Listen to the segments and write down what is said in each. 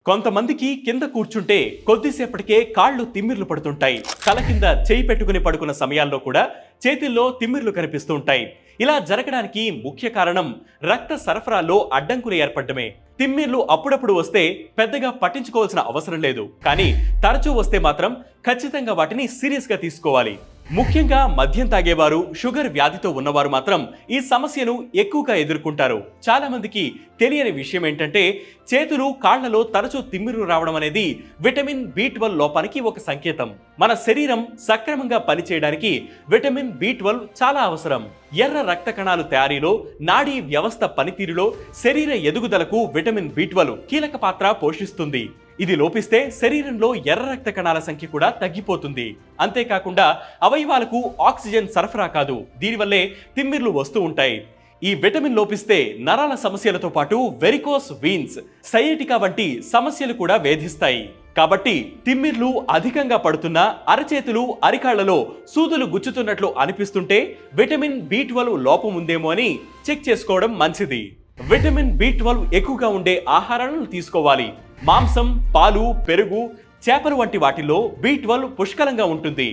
కొంతమందికి కింద కూర్చుంటే కొద్దిసేపటికే కాళ్ళు తిమ్మిర్లు పడుతుంటాయి. తల కింద చేయి పెట్టుకుని పడుకున్న సమయాల్లో కూడా చేతుల్లో తిమ్మిర్లు కనిపిస్తూ ఉంటాయి. ఇలా జరగడానికి ముఖ్య కారణం రక్త సరఫరాలో అడ్డంకులు ఏర్పడమే. తిమ్మిర్లు అప్పుడప్పుడు వస్తే పెద్దగా పట్టించుకోవాల్సిన అవసరం లేదు, కానీ తరచూ వస్తే మాత్రం ఖచ్చితంగా వాటిని సీరియస్ గా తీసుకోవాలి. ముఖ్యంగా మద్యం తాగేవారు, షుగర్ వ్యాధితో ఉన్నవారు మాత్రం ఈ సమస్యను ఎక్కువగా ఎదుర్కొంటారు. చాలా మందికి తెలియని విషయం ఏంటంటే చేతులు, కాళ్లలో తరచూ తిమ్మిర్లు రావడం అనేది విటమిన్ B12 లోపానికి ఒక సంకేతం. మన శరీరం సక్రమంగా పనిచేయడానికి విటమిన్ B12 చాలా అవసరం. ఎర్ర రక్త కణాలు తయారీలో, నాడీ వ్యవస్థ పనితీరులో, శరీర ఎదుగుదలకు విటమిన్ B12 కీలక పాత్ర పోషిస్తుంది. ఇది లోపిస్తే శరీరంలో ఎర్ర రక్త కణాల సంఖ్య కూడా తగ్గిపోతుంది. అంతేకాకుండా అవయవాలకు ఆక్సిజన్ సరఫరా కాదు, దీనివల్లే తిమ్మిర్లు వస్తూ ఉంటాయి. ఈ విటమిన్ లోపిస్తే నరాల సమస్యలతో పాటు వెరికోస్ వీన్స్, సైటికా వంటి సమస్యలు కూడా వేధిస్తాయి. కాబట్టి తిమ్మిర్లు అధికంగా పడుతున్నా, అరచేతులు, అరికాళ్లలో సూదులు గుచ్చుతున్నట్లు అనిపిస్తుంటే విటమిన్ B12 లోపం ఉందేమో అని చెక్ చేసుకోవడం మంచిది. విటమిన్ B12 ఎక్కువగా ఉండే ఆహారాలను తీసుకోవాలి. మాంసం, పాలు, పెరుగు, చేపలు వంటి వాటిల్లో B12 పుష్కలంగా ఉంటుంది.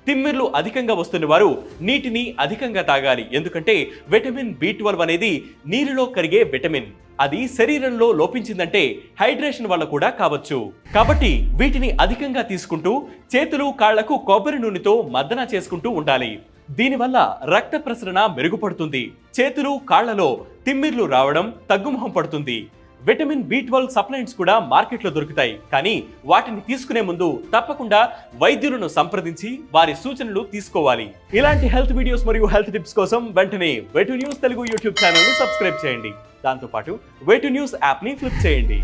తిమ్మిర్లు అధికంగా వస్తున్న వారు నీటిని అధికంగా తాగాలి, ఎందుకంటే విటమిన్ B12 అనేది నీరులో కరిగే విటమిన్. అది శరీరంలో లోపించిందంటే హైడ్రేషన్ వల్ల కూడా కావచ్చు. కాబట్టి వీటిని అధికంగా తీసుకుంటూ చేతులు, కాళ్లకు కొబ్బరి నూనెతో మర్దన చేసుకుంటూ ఉండాలి. దీనివల్ల రక్త ప్రసరణ మెరుగుపడుతుంది. చేతులు, కాళ్లలో తిమ్మిర్లు రావడం తగ్గుముఖం పడుతుంది. విటమిన్ B12 సప్లిమెంట్స్ కూడా మార్కెట్లో దొరుకుతాయి, కానీ వాటిని తీసుకునే ముందు తప్పకుండా వైద్యులను సంప్రదించి వారి సూచనలు తీసుకోవాలి. ఇలాంటి హెల్త్ వీడియోస్ మరియు హెల్త్ టిప్స్ కోసం వెంటనే వే2 న్యూస్ తెలుగు యూట్యూబ్ ఛానల్ ని సబ్స్క్రైబ్ చేయండి. దాంతోపాటు వే2 న్యూస్ యాప్ ని ఫ్లిప్ చేయండి.